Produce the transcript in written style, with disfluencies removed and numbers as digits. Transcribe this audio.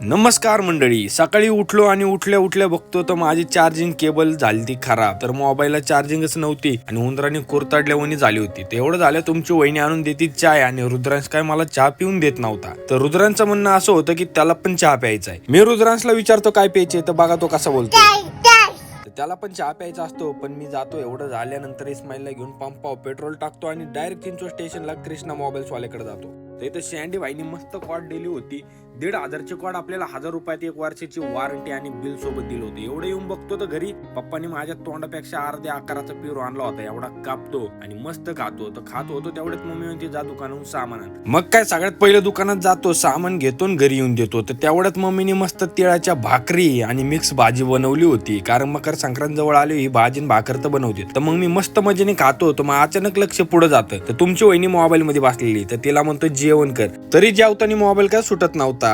नमस्कार मंडळी, सकाळी उठलो आणि उठल्या उठल्या बघतो तर माझी चार्जिंग केबल झाली ती खराब. तर मोबाईलला चार्जिंगच नव्हती आणि उंदराने कुरतडल्यावानी झाली होती. तेवढं झालं तुमची वहिनी आणून देती चाय आणि रुद्रांश काय मला चहा पिऊन देत नव्हता. तर रुद्रांचं म्हणणं असं होतं की त्याला पण चहा प्यायचा आहे. मी रुद्रांशला विचारतो काय प्यायचे, तर बघा तो कसा बोलतो. त्याला पण चहा प्यायचा असतो, पण मी जातो. एवढं झाल्यानंतर इस्माईलला घेऊन पंपावर पेट्रोल टाकतो आणि डायरेक्ट चिंचवड स्टेशनला कृष्णा मोबाईल्स वाल्याकडे जातो. तर इथं शँडी भाईनी मस्त कॉड दिली होती. 1,500ची कॉड आपल्याला 1,000 रुपयात 1 वर्षाची वॉरंटी आणि बिल सोबत दिलं होतं. एवढं येऊन बघतो तर घरी पप्पानी माझ्या तोंडापेक्षा अर्ध्या आकाराचा पिरो आणला होता. एवढा कापतो आणि मस्त खातो. तर खात होतो तेवढ्यात मम्मी म्हणते जा दुकानाहून सामान आण. मग काय सगळ्यात पहिलं दुकानात जातो, सामान घेतो आणि घरी येऊन देतो. तर तेवढ्यात मम्मीने मस्त तिळाच्या भाकरी आणि मिक्स भाजी बनवली होती, कारण मकर संक्रांत जवळ आली, ही भाजी भाकर तर बनवते. तर मग मी मस्त मजेने खातो. तर मग अचानक लक्ष पुढे जातं, तर तुमची वहिनी मोबाईल मध्ये बसलेली. तर तिला म्हणतो जेवण कर, तरी जेवताना मोबाईल काय सुटत नव्हता.